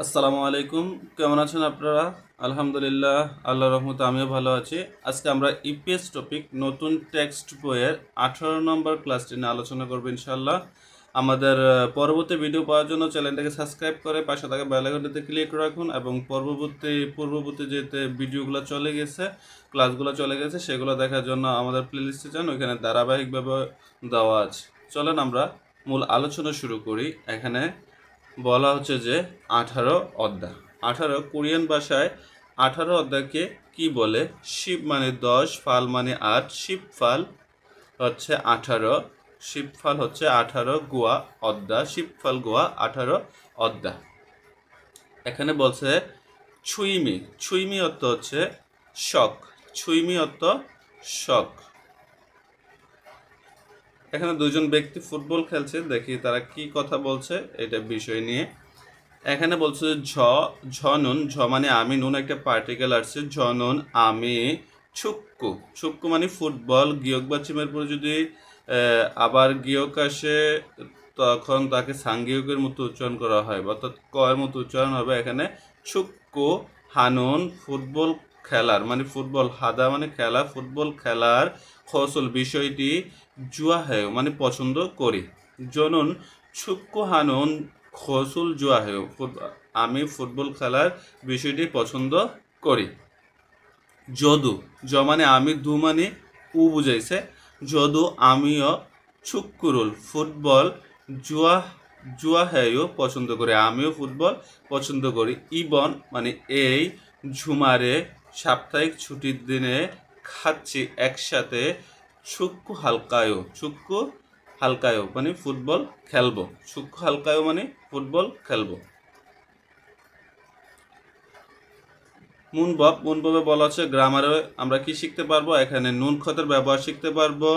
আসসালামু আলাইকুম। কেমন আছেন আপনারা? আলহামদুলিল্লাহ, আল্লাহর রহমতে আমিও ভালো আছি। আজকে আমরা ইপিএস টপিক নতুন টেক্সট বইয়ের 18 নম্বর ক্লাসটি নিয়ে আলোচনা করব ইনশাআল্লাহ। আমাদের পরবর্তী ভিডিও পাওয়ার জন্য চ্যানেলটাকে সাবস্ক্রাইব করে পাশে থাকা বেল আইকনটিতে ক্লিক রাখুন এবং পূর্ববর্তী যেতে ভিডিওগুলো চলে গেছে, ক্লাসগুলো চলে গেছে, সেগুলো দেখার জন্য আমাদের প্লেলিস্টে যান, ওইখানে ধারাবাহিকভাবে দেওয়া আছে। চলেন আমরা মূল আলোচনা শুরু করি। এখানে বলা হচ্ছে যে 18 অধ্যায়। 18 কোরিয়ান ভাষায় 18 অধ্যায়কে কি বলে? শিব মানে 10, ফাল মানে 8, শিবফাল হচ্ছে 18, শিবফাল হচ্ছে 18 গোয়া অধ্যায়, শিবফাল গোয়া 18 অধ্যায়। এখানে বলছে ছুইমি, ছুইমি অর্থ হচ্ছে শখ, ছুইমি অর্থ শখ। এখানে দুজন ব্যক্তি ফুটবল খেলছে, দেখি তারা কি কথা বলছে এটা বিষয় নিয়ে। এখানে বলছে ঝনুন, ঝ মানে আমি, নুন একটা পার্টিকেল আসছে, ঝনুন আমি ছুক্কু, ছুক্কু মানে ফুটবল, গিয়ক বা চিমের পরে যদি আবার গিয়ক আসে তখন তাকে সাংগিয়কের মতো উচ্চারণ করা হয়, অর্থাৎ কয়ের মতো উচ্চারণ হবে। এখানে ছুক্কু হানুন ফুটবল খেলার মানে ফুটবল, হাদা মানে খেলা, ফুটবল খেলার ফসল বিষয়টি জুয়া হয় মানে পছন্দ করি। জনুন ছুক্কু হানুন খসুল জুয়া হয়, আমি ফুটবল খেলার বিষয়টি পছন্দ করি। যদু, জ মানে আমি, দু মানে উ বুঝাইছে, যদু আমিও ছুক্কুরুল ফুটবল জুয়া জুয়া হেও পছন্দ করি, আমিও ফুটবল পছন্দ করি। ইবন মানে এই, ঝুমারে সাপ্তাহিক ছুটির দিনে খাচ্ছি একসাথে, ছুক্কু হালকায়ও, ছুক্কু হালকায়ও মানে ফুটবল খেলবো, ছুক্কু হালকায়ও মানে ফুটবল খেলবো। মুনভাবে বলা হচ্ছে গ্রামারে আমরা কি শিখতে পারবো? এখানে নুন খতের ব্যবহার শিখতে পারবো,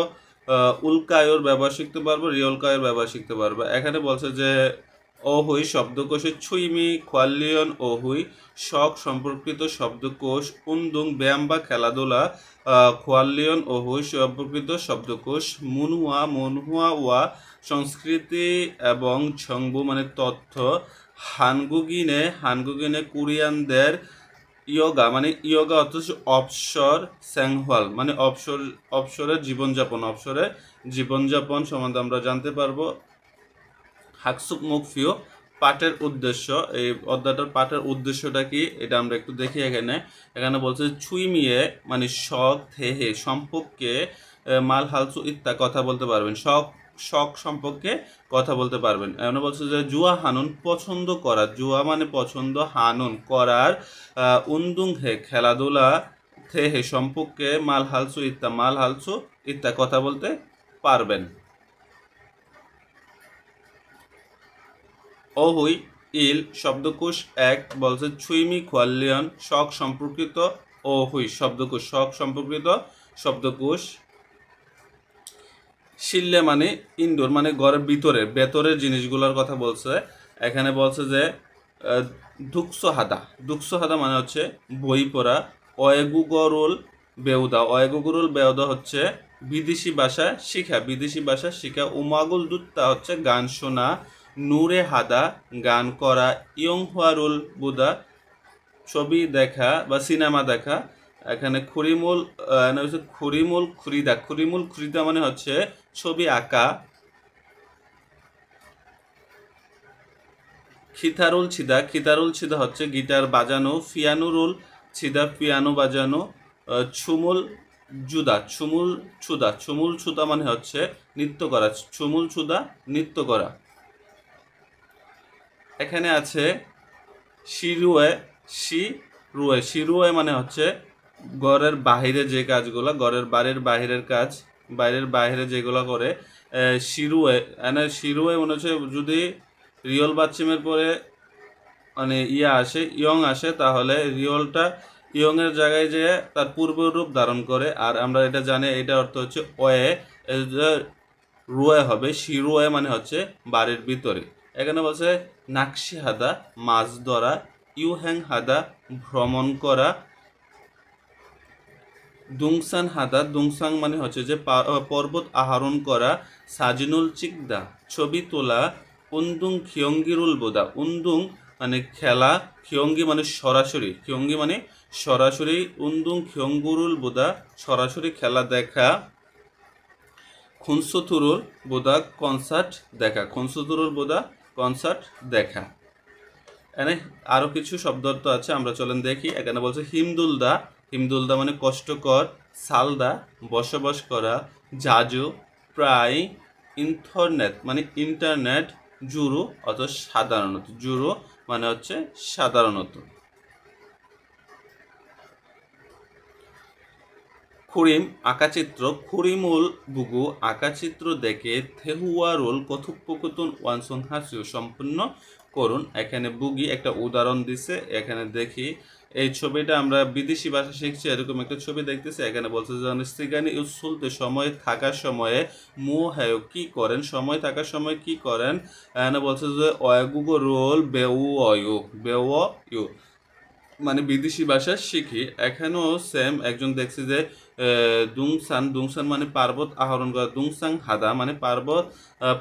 উল্কায়র ব্যবহার শিখতে পারবো, রিয়লকায়ের ব্যবহার শিখতে পারবো। এখানে বলছে যে অহুই শব্দকোষে ছুইমি খোয়ালিয়ন অহুই শখ সম্পর্কিত শব্দকোষ, উন্দুং ব্যায়াম বা খেলাধুলা, খোয়ালিয়ন অহুই সম্পর্কিত শব্দকোষ, মনহুয়া ওয়া সংস্কৃতি এবং ঝংবু মানে তথ্য, হানগুগিনে কোরিয়ানদের ইয়োগা মানে ইয়োগা অথচ অবসর, স্যাংহওয়াল মানে অবসরের জীবনযাপন সম্বন্ধে আমরা জানতে পারবো। হাকসুক মুখফিও পাঠের উদ্দেশ্য, এই অধ্যায়টার পাঠের উদ্দেশ্যটা কি এটা আমরা একটু দেখি। এখানে বলছে ছুইমিয়ে মানে শখ, থেহে সম্পর্কে, মাল হালসু ইত্যা কথা বলতে পারবেন, শখ সম্পর্কে কথা বলতে পারবেন। এমন বলছে যে জুয়া হানুন পছন্দ করা, জুয়া মানে পছন্দ, হানুন করার, উন্দুং হে খেলাধুলা, থেহে সম্পর্কে, মাল হালসু ইত্যা কথা বলতে পারবেন। অহুই ইল শব্দকোষ এক বলছে ছুইমি খোয়ালিয়ন শখ সম্পর্কিত, অহুই শব্দকোষ শখ সম্পর্কিত শব্দকোষ। শিল্লে মানে ইনডোর মানে ঘরের ভেতরের জিনিসগুলোর কথা বলছে। এখানে বলছে যে দুঃখস হাদা মানে হচ্ছে বই পড়া। অয়েগুগরুল বেউদা হচ্ছে বিদেশি ভাষা শিখা। উমাগুল দুত্তা হচ্ছে গান শোনা। নূরে হাদা গান করা। ইয়ংহুয়ারুল বুদা ছবি দেখা বা সিনেমা দেখা। এখানে খুরিমুল খুরিদা মানে হচ্ছে ছবি আঁকা। খিতারুল ছিদা হচ্ছে গিটার বাজানো। ফিয়ানুরুল ছিদা পিয়ানো বাজানো। ছুমুল ছুদা মানে হচ্ছে নৃত্য করা, ছুমুল ছুদা নৃত্য করা। এখানে আছে শিরুয়ে মানে হচ্ছে ঘরের বাহিরে যে কাজগুলো, বাড়ির বাহিরে যেগুলো করে শিরুয়ে মনে হচ্ছে যদি রিয়ল বাচ্চিমের পরে মানে ইয়ং আসে তাহলে রিয়লটা ইয়ং এর জায়গায় যে তার পূর্ব রূপ ধারণ করে। আর আমরা এটা জানি এটা অর্থ হচ্ছে রুয়ে হবে, শিরুয়ে মানে হচ্ছে বাড়ির ভিতরে। এখানে বলছে নাকশি হাদা মাছ ধরা। ইউহ্যাং হাদা ভ্রমণ করা। দুংসাং মানে হচ্ছে যে পর্বত আহরণ করা। সাজিনুল চিকদা ছবি তোলা। উন্দুং খিয়ঙ্গিরুল বোদা মানে খেলা, খিয়ঙ্গি মানে সরাসরি, খিয়ঙ্গি মানে সরাসরি, উন্দুং খিয়ঙ্গুরুল বোদা সরাসরি খেলা দেখা, খুনসুতুরুল বোদা কনসার্ট দেখা, খুনসুতুরুল বোদা কনসার্ট দেখা। এখানে আরও কিছু শব্দার্থ আছে, আমরা চলেন দেখি। এখানে বলছে হিমদুলদা, হিমদুলদা মানে কষ্টকর, সালদা বসবাস করা, জাজু প্রায়, ইন্টারনেট মানে ইন্টারনেট, জুরু অর্থাৎ সাধারণত, জুরু মানে হচ্ছে সাধারণত। খুরিম আঁকাচিত্র, খুরিমুল বুগু আঁকাচিত্র দেখে থেহুয়ারুল কথোপকথন ওয়ানসন হাসিও সম্পূর্ণ করুন। এখানে বুগি একটা উদাহরণ দিছে, এখানে দেখি। এই ছবিটা আমরা বিদেশি ভাষা শিখছি, এরকম একটা ছবি দেখতেছি। এখানে বলছে যে সিগানি ইউসুলতে সময় থাকার সময়ে মু হ্যায় কি করেন, সময় থাকার সময় কি করেন। এখানে বলছে যে অয়গুগো রোল বেউ অয়ু, বেউ ইউ মানে বিদেশি ভাষা শিখি। এখানেও সেম, একজন দেখছি যে দুংসান, দুংসান মানে পার্বত আহরণ করা, দুংসাং হাদা মানে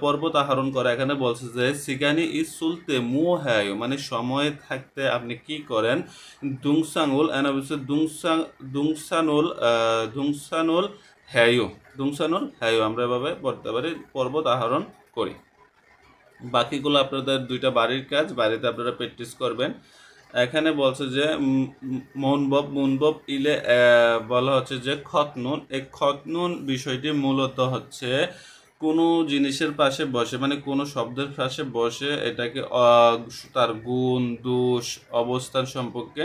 পর্বত আহরণ করা। এখানে বলছে যে সিগানি ইস সুলতে মু হ্যায় মানে সময় থাকতে আপনি কি করেন। দুংসাংউল এনে বলছে দুংসানুল দুংসানুল হ্যায়ু, দুংসানুল হ্যায়ু আমরা এভাবে পড়তে পারি, পর্বত আহরণ করি। বাকিগুলো আপনাদের দুইটা বাড়ির কাজ, বাড়িতে আপনারা প্র্যাকটিস করবেন। এখানে বলছে যে মুনবব ইলে বলা হচ্ছে যে খতনুন। এই খতনুন বিষয়টি মূলত হচ্ছে কোনো জিনিসের পাশে বসে, মানে কোনো শব্দের পাশে বসে এটাকে তার গুণ, দোষ, অবস্থান সম্পর্কে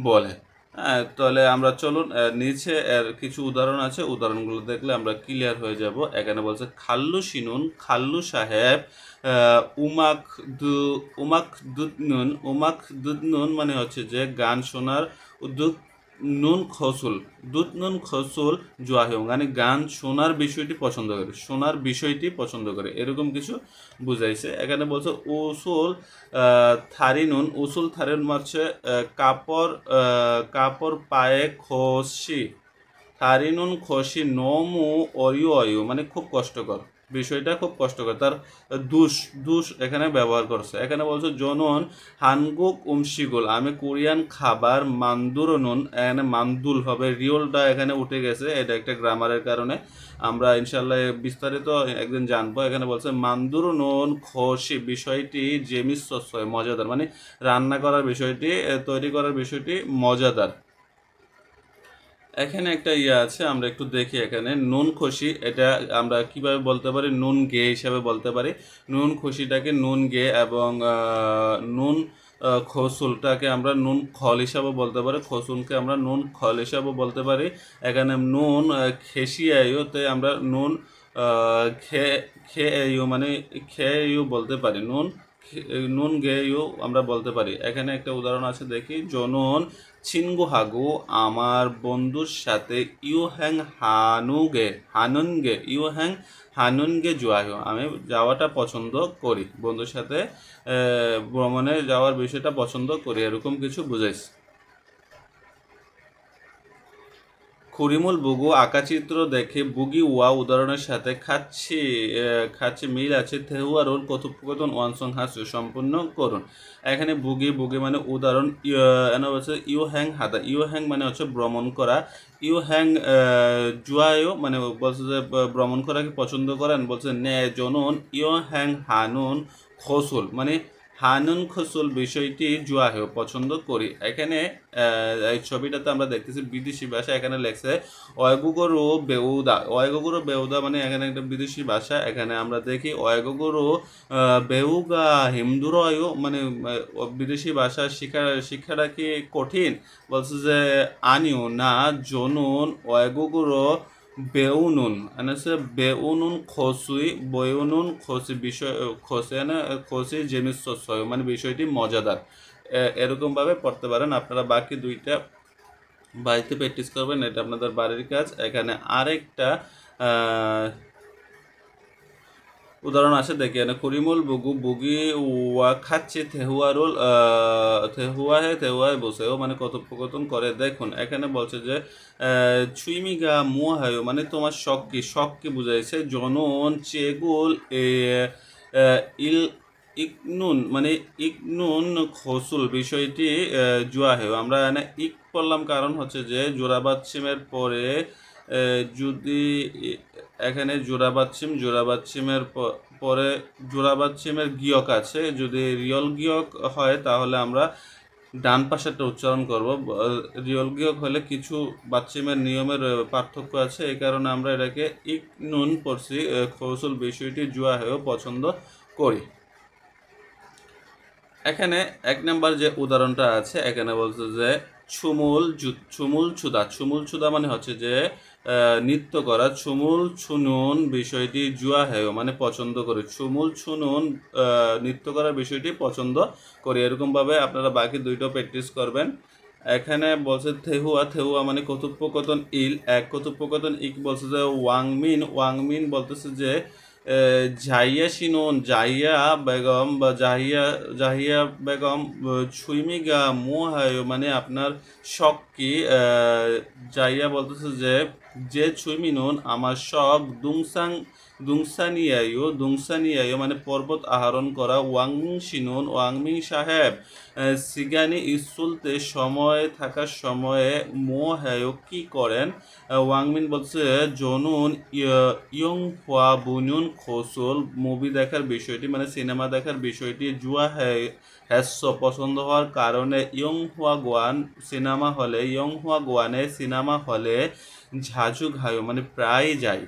বলে। হ্যাঁ, তাহলে আমরা চলুন নিচে এর কিছু উদাহরণ আছে, উদাহরণগুলো দেখলে আমরা ক্লিয়ার হয়ে যাব। এখানে বলছে খাল্লু শিনুন, খাল্লু সাহেব উমাক দুদনুন মানে হচ্ছে যে গান শোনার উদ্যোগ, নুন খসুল, নুন খসুল জুয়াহিম মানে গান শোনার বিষয়টি পছন্দ করে, শোনার বিষয়টি পছন্দ করে, এরকম কিছু বুঝাইছে। এখানে বলছে উসুল থারিনুন, উসুল থারিনুন হচ্ছে কাপড় পায়ে খসি, থারিনুন খসি নমু অয়ু অয়ু মানে খুব কষ্টকর, বিষয়টা খুব কষ্টকর, তার দুষ এখানে ব্যবহার করছে। এখানে বলছে জনন হানগুক উমশিগুল আমি কোরিয়ান খাবার, মান্দুরনুন এখানে মান্দুল হবে, রিওলটা এখানে উঠে গেছে, এটা একটা গ্রামারের কারণে, আমরা ইনশাল্লাহ বিস্তারিত একদিন জানবো। এখানে বলছে মান্দুরনুন খসি বিষয়টি জেমিস মজাদার মানে রান্না করার বিষয়টি, তৈরি করার বিষয়টি মজাদার। এখানে একটা আছে, আমরা একটু দেখি। এখানে নুন খুশি, এটা আমরা কিভাবে বলতে পারি, নুন গে হিসাবে বলতে পারি। নুন খুশিটাকে নুন গে এবং নুন খসুলটাকে আমরা নুন খল হিসাবে বলতে পারি, খসুলকে আমরা নুন খল হিসাবে বলতে পারি। এখানে নুন খেসিয়াইতে আমরা নুন খেয়ে মানে খেয়ে বলতে পারি, নুন গে ইউ আমরা বলতে পারি। এখানে একটা উদাহরণ আছে, দেখি। জনন চিনগু হাগু আমার বন্ধুর সাথে ইউ হ্যাং হানুনগে জুয়াহিও আমি যাওয়াটা পছন্দ করি, বন্ধুর সাথে ভ্রমণে যাওয়ার বিষয়টা পছন্দ করি, এরকম কিছু বুঝাইছে। খুরিমুল বুগু আঁকাচিত্র দেখে বুগি ওয়া উদাহরণের সাথে খাচ্ছি মিল আছে, থেহুয়ারুল কথোপকথন ওয়ানসন হাসু সম্পূর্ণ করুন। এখানে বুগি মানে উদাহরণ, হচ্ছে ইউ হ্যাং হাদা, ইউ হ্যাং মানে হচ্ছে ভ্রমণ করা, ইউ হ্যাং জুয়ায়ও মানে বলছে যে ভ্রমণ করাকে পছন্দ করেন, বলছে নে জনুন ইউ হ্যাং হানুন খসুল মানে হানুন খসুল বিষয়টি জুয়াহেও পছন্দ করি। এখানে এই ছবিটাতে আমরা দেখতেছি বিদেশি ভাষা, এখানে লেখছে অয়গুগরু বেউদা মানে এখানে একটা বিদেশি ভাষা। এখানে আমরা দেখি অয়গুগরু বেউগা হিমদুরয়ু মানে বিদেশি ভাষা শিক্ষাটা কি কঠিন, বলছে যে আনিও না জনুন অয়গুগরু বেউনুন হচ্ছে বেউনুন খসুই বয়নুন খসি বিষয় খসে খসি জেমিস মানে বিষয়টি মজাদার, এরকমভাবে পড়তে পারেন আপনারা। বাকি দুইটা বাড়িতে প্র্যাকটিস করবেন, এটা আপনাদের বাড়ির কাজ। এখানে আরেকটা উদাহরণ আছে, দেখি। করিমুল বুগি ওয়া খাচ্ছে থেহুয়ায় বসেও মানে কথোপকথন করে। দেখুন এখানে বলছে যে ছুইমিগা মুহায় মানে তোমার শখ কি বুঝাইছে। জনন চেগুল ইল ইকনুন মানে ইকনুন খসুল বিষয়টি জুয়া হেও আমরা এখানে ইক পড়লাম কারণ হচ্ছে যে জোড়াবাচ্ছিমের পরে যদি এখানে জোড়াবাচ্ছিমের পরে জোড়াবাচ্ছিমের গিয়ক আছে, যদি রিয়ল গিয়ক হয় তাহলে আমরা ডান পাশেরটা উচ্চারণ করব। রিয়ল গিয়ক হলে কিছু বাচ্চিমের নিয়মের পার্থক্য আছে, এই কারণে আমরা এটাকে ইকনুন পড়ছি। খসুল বিষয়টি জুয়া হেও পছন্দ করি। এখানে এক নাম্বার যে উদাহরণটা আছে, এখানে বলছে যে ছুমুল ছুদা মানে হচ্ছে যে নৃত্য করা। ছুমুল ছুনুন বিষয়টি জুয়া হেয় মানে পছন্দ করি। ছুমুল ছুনুন নৃত্য করার বিষয়টি পছন্দ করি। এরকমভাবে আপনারা বাকি দুইটাও প্র্যাকটিস করবেন। এখানে বলছে থেহুয়া মানে কথোপকথন এক কথোপকথন ইক বলছে যে ওয়াংমিন বলতেছে যে জাহিয়া শিনুন জাহিয়া বেগম বা জাহিয়া বেগম ছুইমিগা মুহায় মানে আপনার শখ কি। জাহিয়া বলতেছে যে ছুইমিনুন আমার শখ দুংসানিয়ায়ো মানে পর্বত আহরণ করা। ওয়াংমিং সাহেব সিগানি স্কুলতে সময় থাকার সময়ে মোহায়ো কি করেন। ওয়াংমিন বলছে জনুন ইয়ং হুয়া বুনুন খসুল মুভি দেখার বিষয়টি মানে সিনেমা দেখার বিষয়টি জুয়া হ্যাস্য পছন্দ হওয়ার কারণে ইয়ং হুয়া গোয়ানে সিনেমা হলে ঝাঝু ঘায়ো মানে প্রায় যাই।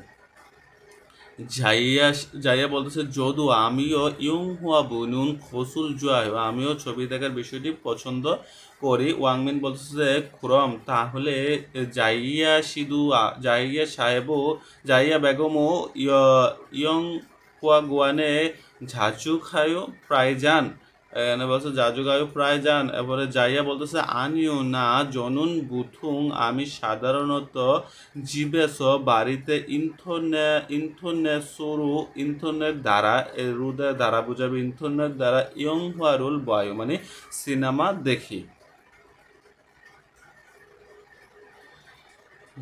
জাইয়া বলতেছে যদু আমিও ইয়ং হুয়া বুনুন খসুল জুয়া আমিও ছবি দেখার বিষয়টি পছন্দ করি। ওয়াংমিন বলতেছে যে খুরম তাহলে জাইয়া বেগমও ইয়ং হুয়া গোয়ানে ঝাঁচু খায়ও প্রায় যান। এখানে বলছে জাজু গায়ু প্রায় যান। এরপরে জাইয়া বলতেছে আনিও না জনুন বুথুং আমি সাধারণত জিবেস বাড়িতে ইন্থনের দ্বারা রুদের দ্বারা বুঝাবে ইন্থনের দ্বারা ইয়ং হুয়ারুল বায়ু মানে সিনেমা দেখি।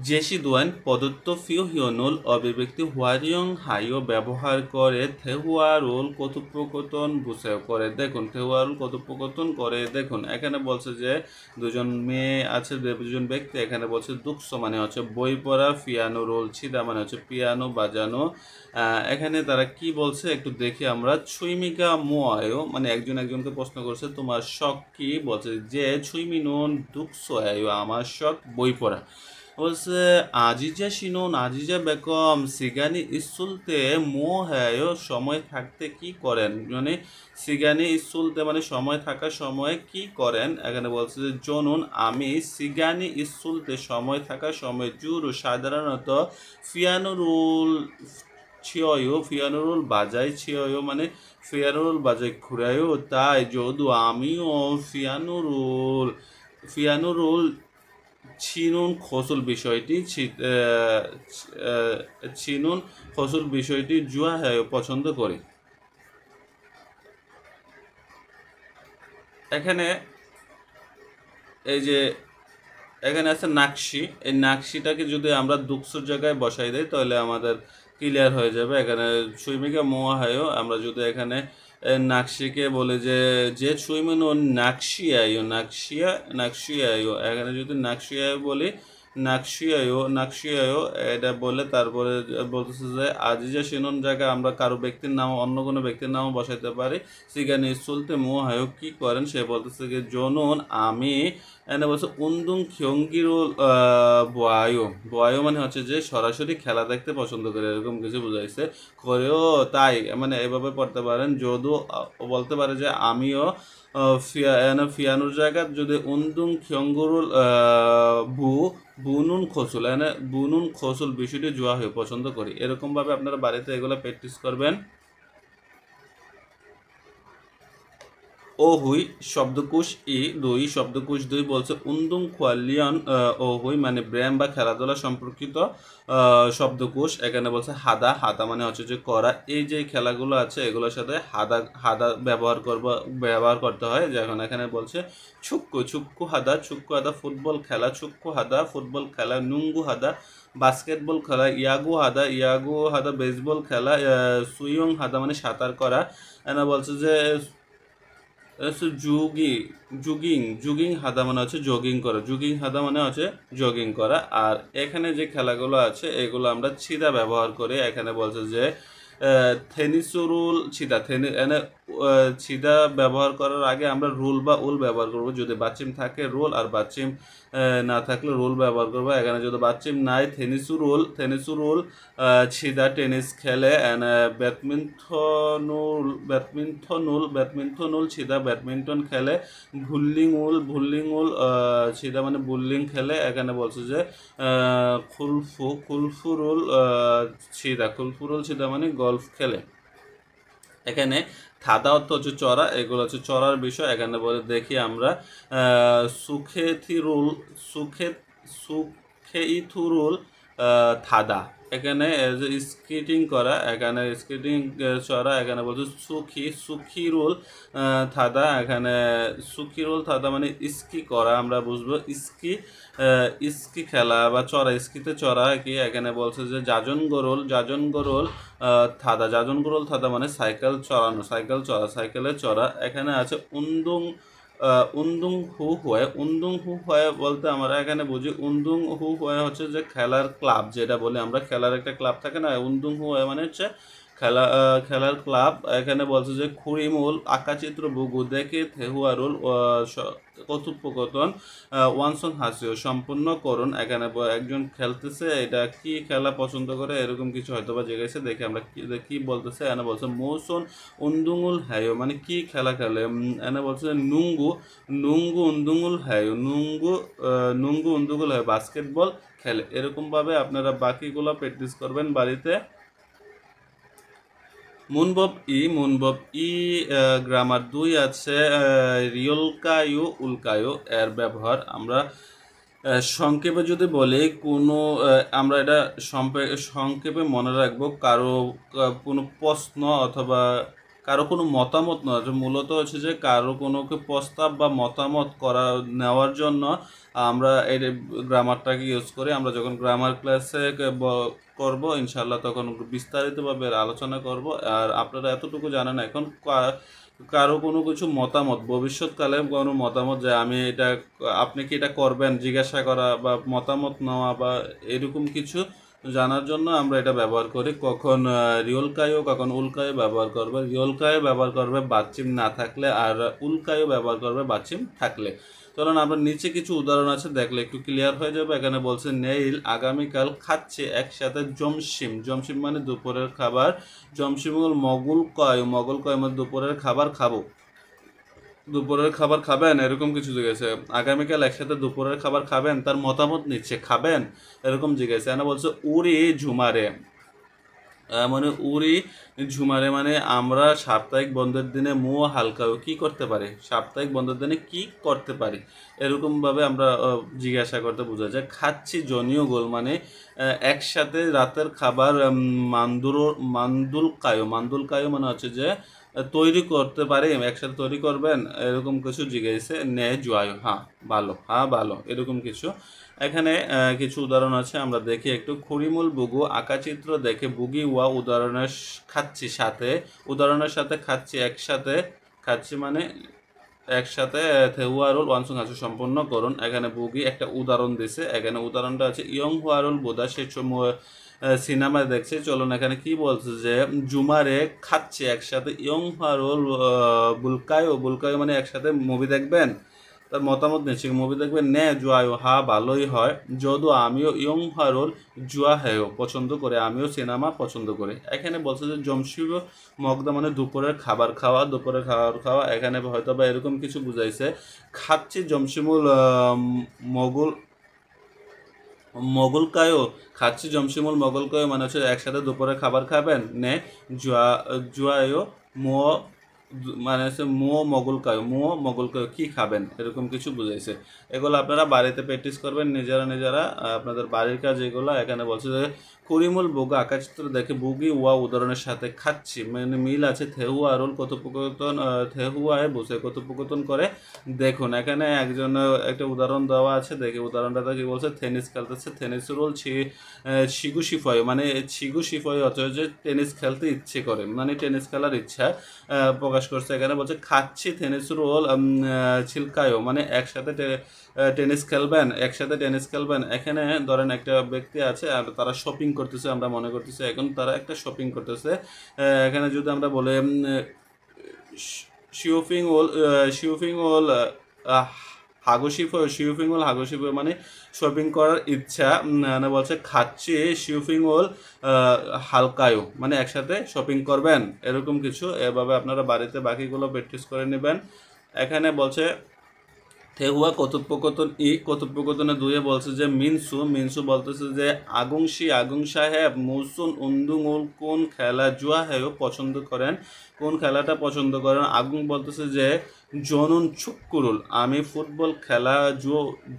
জেসি দুয়ান প্রদত্ত ফিউ হিয়নুল অভিব্যক্তি হোয়ারিয়ং হাইও ব্যবহার করে থেহুয়ারুল কথোপকথন বুঝে করে দেখুন। থেহুয়ারুল কথোপকথন করে দেখুন। এখানে বলছে যে দুজন মেয়ে আছে, দুজন ব্যক্তি। এখানে বলছে দুঃখ মানে হচ্ছে বই পড়া, পিয়ানো রোল ছিদা মানে হচ্ছে পিয়ানো বাজানো। এখানে তারা কি বলছে একটু দেখি আমরা। ছুইমিকা মোয়ায়ো মানে একজনকে প্রশ্ন করছে তোমার শখ কি, বলছে যে ছুইমিনুন দুঃখ আমার শখ বই পড়া। বলছে আজিজা বেগম সিগানি স্কুলতে মোহায় সময় থাকতে কি করেন মানে সিগানি স্কুলতে মানে সময় থাকার সময় কি করেন। এখানে বলছে যে জনুন আমি সিগানি স্কুলতে সময় থাকার সময় জুরু সাধারণত ফিয়ানুরুল বাজাই মানে ফিয়ানুরুল বাজাই ঘুরায়ও তাই যদু আমিও ফিয়ানুরুল ছিনুন খসুল বিষয়টি জুয়া পছন্দ করি। এখানে এই যে এখানে আছে নাকশি, এই নাকশিটাকে যদি আমরা দুঃখর জায়গায় বসাই দেই তাহলে আমাদের ক্লিয়ার হয়ে যাবে। এখানে সুইমিকা মোয়াহায়ও আমরা যদি এখানে নাকশিকে বলে যে সুইমিন ও নাকশিয়ায়ো এখানে যদি নাকশিয়ায়ো বলি নাকশিয়ায়ো এটা বলে তারপরে বলতেছে যে আজিজা সিনন জায়গায় আমরা কারো ব্যক্তির নাম অন্য কোনো ব্যক্তির নামও বসাইতে পারি। সিগানি চলতে মোহায়ো কি করেন সে বলতেছে যে জনুন আমি এনে বলছে উন্দুং খিয়ঙ্গিরুল বয়ায়ো মানে হচ্ছে যে সরাসরি খেলা দেখতে পছন্দ করে, এরকম কিছু বুঝাইছে। করেও তাই মানে এভাবে পড়তে পারেন। যদিও বলতে পারে যে আমিও ফিয়ানুর জায়গা যদি উন্দুং খিয়ঙ্গিরুল বুনুন খসুল বিষয়টি জুয়া হয়ে পছন্দ করি। এরকমভাবে আপনারা বাড়িতে এগুলো প্র্যাকটিস করবেন। ও হুই শব্দকোষ শব্দকোষ 2 বলছে উন্দুং খোয়ালিয়ন ও হুই মানে ব্যায়াম বা খেলাধুলা সম্পর্কিত শব্দকোষ। এখানে বলছে হাদা মানে হচ্ছে যে করা। এই যে খেলাগুলো আছে এগুলোর সাথে হাদা ব্যবহার করতে হয়। যখন এখানে বলছে ছুক্কু হাদা ফুটবল খেলা, ছুক্কু হাদা ফুটবল খেলা, নুঙ্গু হাদা বাস্কেটবল খেলা, ইয়াগু হাদা বেসবল খেলা, সুইং হাদা মানে সাঁতার করা। এনা বলছে যে জুগিং হাদা মানে হচ্ছে জগিং করা, জুগিং হাদা মানে হচ্ছে জগিং করা। আর এখানে যে খেলাগুলো আছে এগুলো আমরা ছিদা ব্যবহার করি। এখানে বলছে যে থেনিসুরুল ছিদা, ছিদা ব্যবহার করার আগে আমরা রুল বা উল ব্যবহার করব। যদি বাচ্চিম থাকে রুল, আর বাচ্চিম না থাকলে রুল ব্যবহার করবো। এখানে যদি বাচ্চিম নাই থেনিসুরুল ছিদা টেনিস খেলে। ব্যাডমিন্টনুল ছিদা ব্যাডমিন্টন খেলে। ভুল্লিং উল ছিদা মানে বুল্লিং খেলে। এখানে বলছে যে খুলফুরুল ছিদা মানে গলফ খেলে। এখানে থাদা অর্থ হচ্ছে চড়া, এগুলো হচ্ছে চড়ার বিষয়। এখানে বলে দেখি আমরা সুখেইথুরুল থাদা, এখানে স্কেটিং করা, এখানে স্কেটিং চড়া। এখানে বলছে সুখিরুল থাদা, এখানে সুখিরুল থাদা মানে স্কি করা, আমরা বুঝবো স্কি খেলা বা চড়া, স্কিতে চড়া কি। এখানে বলছে যে যাজন গরুল থাদা মানে সাইকেল চড়ানো, সাইকেলে চড়া। এখানে আছে উন্দুং হু হয়ে বলতে আমরা এখানে বুঝি উন্দুং হু হয়ে হচ্ছে যে খেলার ক্লাব, যেটা বলি আমরা খেলার একটা ক্লাব থাকে না, উন্দুং হু হয়ে মানে হচ্ছে খেলার ক্লাব। এখানে বলছে যে খুরিমুল আঁকাচিত্র বুগু দেখে থেহুয়ারুল কথোপকথন ওয়ানসন হাসিও সম্পূর্ণ করুন। এখানে একজন খেলতেছে, এটা কি খেলা পছন্দ করে এরকম কিছু হয়তো বা জিজ্ঞাসা, দেখে আমরা কি বলতেছে। এনে বলছে মৌসুন উন্দুঙুল হ্যায়ো মানে কি খেলা খেলে। এনে বলছে নুঙ্গু উন্দুঙুল হ্যায়ো, নুঙ্গু উন্দুগুল হ্যায় বাস্কেটবল খেলে। এরকমভাবে আপনারা বাকিগুলো প্র্যাকটিস করবেন বাড়িতে। মুনবব ই গ্রামার 2 আছে। রিয়লকায়ু উল্কায়ু এর ব্যবহার আমরা সংক্ষেপে যদি বলি, আমরা এটা সংক্ষেপে মনে রাখবো। কোনো প্রশ্ন অথবা কারো কোনো মতামত নয়, মূলত হচ্ছে যে কারো কোনো প্রস্তাব বা মতামত নেওয়ার জন্য আমরা এই গ্রামারটাকে ইউজ করি। আমরা যখন গ্রামার ক্লাসে করব ইনশাল্লাহ তখন বিস্তারিতভাবে আলোচনা করব। আর আপনারা এতটুকু জানেন এখন কারো কোনো কিছু মতামত, ভবিষ্যৎকালে কোনো মতামত যে আপনি কি এটা করবেন জিজ্ঞাসা করা বা মতামত নেওয়া বা এরকম কিছু জানার জন্য আমরা এটা ব্যবহার করি। কখন রিয়লকায়ু কখন উল্কায়ু ব্যবহার করবে। রিয়লকায়ু ব্যবহার করবে বাচ্চিম না থাকলে, আর উল্কায়ু ব্যবহার করবে বাচ্চিম থাকলে। চলুন আমরা নিচে কিছু উদাহরণ আছে, দেখলে একটু ক্লিয়ার হয়ে যাবে। এখানে বলছে নেইল আগামীকাল খাচ্ছে একসাথে জমসিম মানে দুপুরের খাবার। জমসিমুল মগুল কয় মানে দুপুরের খাবার খাবো, দুপুরের খাবার খাবেন এরকম কিছু জিজ্ঞাসা। আগামীকাল একসাথে দুপুরের খাবার খাবেন, তার মতামত নিচ্ছে, খাবেন এরকম জিজ্ঞাসা। এনা বলছে উড়ি ঝুমারে মানে মানে আমরা সাপ্তাহিক বন্ধের দিনে হালকাও কি করতে পারি, সাপ্তাহিক বন্ধের দিনে কি করতে পারি এরকমভাবে আমরা জিজ্ঞাসা করতে বোঝা যায়। খাচ্ছি জনীয় গোল মানে একসাথে রাতের খাবার। মান্দুল কায়ো মানে হচ্ছে যে তৈরি করতে পারি, একসাথে তৈরি করবেন এরকম কিছু জিজ্ঞাসা। নে জুয়ায়ো ভালো এরকম কিছু। এখানে কিছু উদাহরণ আছে, আমরা দেখি একটু। খুরিমুল বুগু আঁকাচিত্র দেখে বুগি ওয়া উদাহরণের সাথে খাচ্ছি একসাথে, খাচ্ছি মানে একসাথে থেহুয়ারুল ওয়ানসুং আছে সম্পূর্ণ করুন। এখানে বুগি একটা উদাহরণ দিছে, এখানে উদাহরণটা আছে ইয়ং হুয়ারুল বোদা সে সিনেমা দেখছে। চলুন এখানে কি বলছে যে জুমারে খাচ্ছে একসাথে ইয়ং হুয়ারুল বুলকায়ো মানে একসাথে মুভি দেখবেন, তার মতামত নিচ্ছে মুভি দেখবেন। নে জুয়ায়ো ভালোই হয়। যদু আমিও ইয়ং হারুল জুয়া হেও পছন্দ করে, আমিও সিনেমা পছন্দ করি। এখানে বলছে যে জমশিব মগদা মানে দুপুরের খাবার খাওয়া। এখানে হয়তো বা এরকম কিছু বুঝাইছে। খাচ্ছি জমশিমুল খাচ্ছি জমশিমুল কায়ো মানে হচ্ছে একসাথে দুপুরে খাবার খাবেন। নে জুয়ায়ো মানে হচ্ছে মগল কায়ো কি খাবেন এরকম কিছু বুঝাইছে। এগুলো আপনারা বাড়িতে প্র্যাকটিস করবেন নিজেরা। আপনাদের বাড়ির কাজ এগুলো। এখানে বলছে যে করিমুল বোগা আকাশচিত্র দেখে বুগি ওয়া উদাহরণের সাথে খাচ্ছি মানে মিল আছে থেহুয়া আরুল কথোপকথন থেহুয়ায় বসে কথোপকথন করে দেখুন এখানে একজন একটা উদাহরণ দেওয়া আছে দেখে উদাহরণটা কি বলছে টেনিস খেলতেছে টেনিস রোল শিগু শিফয় মানে শিগু শিফয় অথচ যে টেনিস খেলতে ইচ্ছে করে মানে টেনিস খেলার ইচ্ছা প্রকাশ করছে এখানে বলছে খাচ্ছি টেনিস রোল ছিলকায়ও মানে একসাথে টেনিস খেলবেন একসাথে টেনিস খেলবেন এখানে ধরেন একটা ব্যক্তি আছে আর তারা শপিং করতেছে আমরা মনে করতেছি এখন তারা একটা শপিং করতেছে এখানে যদি আমরা বলি শিউফিং ওল হাগোশিফ মানে শপিং করার ইচ্ছা মানে বলছে খাচ্ছি শিউফিং ওল হালকায়ও মানে একসাথে শপিং করবেন এরকম কিছু এভাবে আপনারা বাড়িতে বাকিগুলো প্র্যাকটিস করে নেবেন এখানে বলছে থেহুয়া কথোপকথনে দুয়ে বলছে যে মিনসু বলতেছে যে আগুং সাহেব মুসুন উন্দুঙুল কোন খেলা জুয়া হেও পছন্দ করেন কোন খেলাটা পছন্দ করেন আগুং বলতেছে যে জনুন ছুক্কুরুল আমি ফুটবল খেলা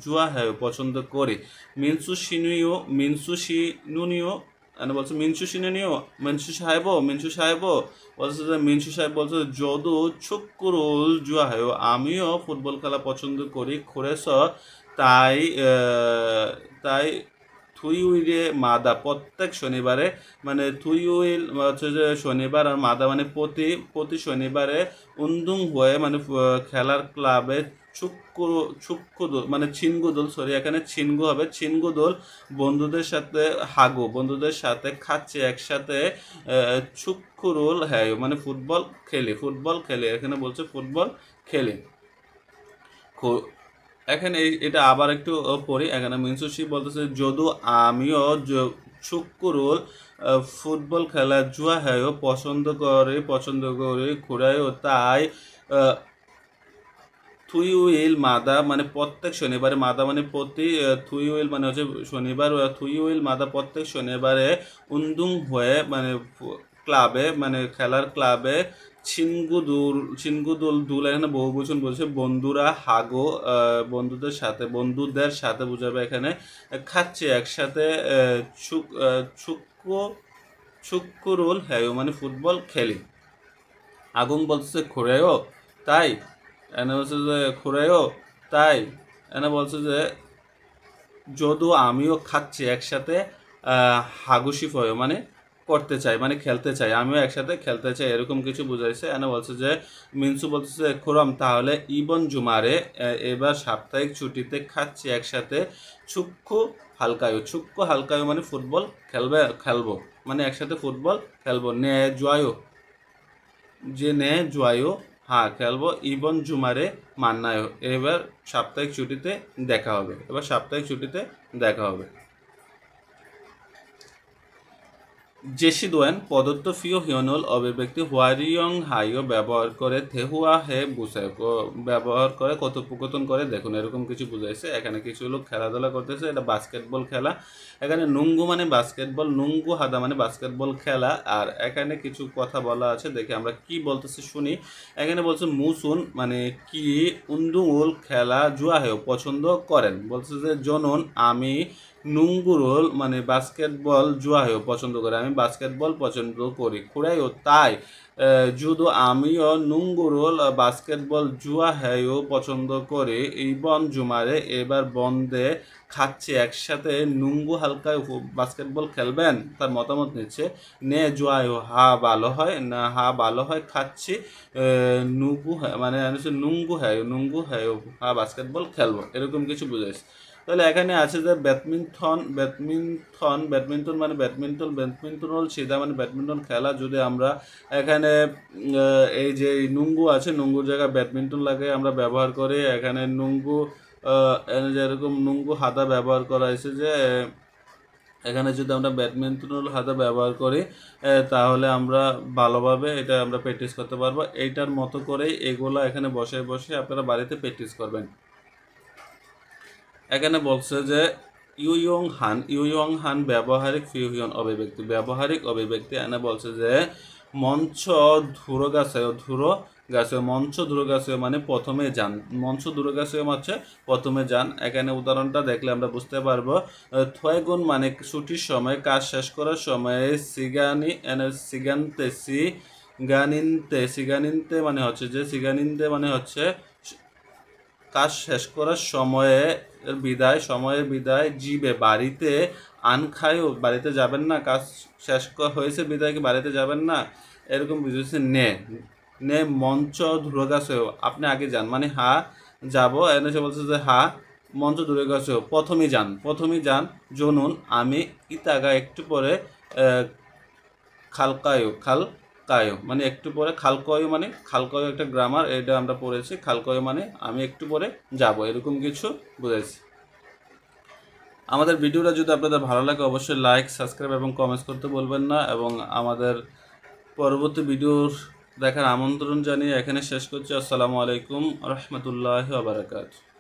জুয়া হেও পছন্দ করি মিনসু শিনুনিও মানে বলছে মিনসু সাহেব বলছে যে মিনসু সাহেব বলছে যদু ছুক্কুরুল জুয়া হেও আমিও ফুটবল খেলা পছন্দ করি খুরেস তাই তাই থুইউইরে মাদা প্রত্যেক শনিবারে মানে থুইউইল হচ্ছে যে শনিবার আর মাদা মানে প্রতি শনিবারে উন্দুং হয়ে মানে খেলার ক্লাবে ছুক্কুদোল মানে ছিনগুদোল এখানে ছিনগু হবে ছিনগুদোল বন্ধুদের সাথে খাচ্ছে একসাথে ছুক্কুরুল হ্যাঁ মানে ফুটবল খেলি এখানে বলছে ফুটবল খেলি এখানে এটা আবার একটু পড়ি এখানে মিনসুশি বলতেছে যদু আমিও ছুক্কুরুল ফুটবল খেলা জুয়া হ্যাঁ পছন্দ করে ঘুরায়ও তাই থুইউইল মাদা মানে প্রত্যেক শনিবারে মাদা মানে প্রতি থুইউইল মানে হচ্ছে শনিবার থুইউইল মাদা প্রত্যেক শনিবারে উন্দুং হয়ে মানে ক্লাবে মানে খেলার ক্লাবে ছিনগুদুল দুল এখানে বহুবচন বলছে বন্ধুরা বন্ধুদের সাথে বোঝাবে এখানে খাচ্ছে একসাথে ছুক্কুরুল হ্যাঁ মানে ফুটবল খেলি আগুন বলছে খোরেও তাই এনে বলছে যে খোরেও তাই এনে বলছে যে যদু আমিও খাচ্ছি একসাথে হাগুশিফ হয় মানে করতে চাই মানে খেলতে চাই আমিও একসাথে খেলতে চাই এরকম কিছু বুঝাইছে এনে বলছে যে মিনসু বলতেছে খুরম তাহলে ইবন জুমারে এবার সাপ্তাহিক ছুটিতে খাচ্ছি একসাথে ছুক্কু হালকায়ু মানে ফুটবল খেলবো মানে একসাথে ফুটবল খেলবো নে জুয়ায়ো হ্যাঁ খেলবো ইবন জুমারে মান্নায়ও এবার সাপ্তাহিক ছুটিতে দেখা হবে জেসি দোয়েন প্রদত্ত ফিও হিয়নল অভিব্যক্তি হোয়ারিয়ং হাইও ব্যবহার করে থেহুয়া হে বুঝায় ব্যবহার করে কথোপকথন করে দেখুন এরকম কিছু বুঝাইছে এখানে কিছু লোক খেলাধুলা করতেছে এটা বাস্কেটবল খেলা এখানে নুঙ্গু মানে বাস্কেটবল নুঙ্গু হাদা মানে বাস্কেটবল খেলা আর এখানে কিছু কথা বলা আছে দেখে আমরা কি বলতেছি শুনি এখানে বলছে মুসুন মানে কি উন্দুল খেলা জুয়া হেও পছন্দ করেন বলছে যে জনন আমি নুঙ্গুরোল মানে বাস্কেটবল জুয়া হেও পছন্দ করে আমি বাস্কেটবল পছন্দ করি খুঁড়াইও তাই যুদো আমিও নুঙ্গুরোল বাস্কেটবল জুয়া হেও পছন্দ করি ইবন জুমারে এবার বন্ধে খাচ্ছে একসাথে নুঙ্গু হালকায় বাস্কেটবল খেলবেন তার মতামত নিচ্ছে নে জুয়ায়ও হা ভালো হয় খাচ্ছি নুঙ্গু মানে নুঙ্গু হ্যাঁ হা বাস্কেটবল খেলবো এরকম কিছু বুঝাইছে তাহলে এখানে আছে যে ব্যাডমিন্টন মানে ব্যাডমিন্টন হল সিধা মানে ব্যাডমিন্টন খেলা যদি আমরা এখানে এই যে নুঙ্গু আছে নুঙ্গুর জায়গায় ব্যাডমিন্টন লাগে আমরা ব্যবহার করি এখানে নুঙ্গু যেরকম নুঙ্গু হাতা ব্যবহার করা হয়েছে যে এখানে যদি আমরা ব্যাডমিন্টন হাতে ব্যবহার করি তাহলে আমরা ভালোভাবে এটা আমরা প্র্যাকটিস করতে পারবো এইটার মতো করেই এগুলো এখানে বসে আপনারা বাড়িতে প্র্যাকটিস করবেন এখানে বলছে যে ইউইয়ং হান ব্যবহারিক ফিউহিয়ন অভিব্যক্তি এখানে বলছে যে মঞ্চ ধুরো গাছে ধুরো গাছে মঞ্চ ধুরো গাছে মানে প্রথমে যান, মঞ্চ ধুরো গাছে হচ্ছে প্রথমে যান। এখানে উদাহরণটা দেখলে আমরা বুঝতে পারবো। থয়গুন মানে ছুটির সময়, কাজ শেষ করার সময়, সিগানিনতে মানে হচ্ছে যে সিগানিনতে মানে হচ্ছে কাজ শেষ করার সময়ের বিদায়, জিবে বাড়িতে, আনখায়ও বাড়িতে যাবেন না, কাজ শেষ হয়েছে বিদায় কি বাড়িতে যাবেন না, এরকম বুঝেছে। নে মঞ্চ ধুরো গাছেও, আপনি আগে যান মানে হা যাব, এনে সে বলছে যে হা মঞ্চ ধুরো গাছেও প্রথমেই যান। জনুন আমি ইতাগা একটু পরে, খালকায়ু মানে একটু পরে, খালকয়ু একটা গ্রামার, এটা আমরা পড়েছি। খালকয়ু মানে আমি একটু পরে যাব, এরকম কিছু বুঝেছি। আমাদের ভিডিওটা যদি আপনাদের ভালো লাগে অবশ্যই লাইক, সাবস্ক্রাইব এবং কমেন্টস করতে বলবেন না, এবং আমাদের পরবর্তী ভিডিওর দেখার আমন্ত্রণ জানিয়ে এখানে শেষ করছি। আসসালামু আলাইকুম রহমতুল্লাহ ওয়া বারাকাতুহু।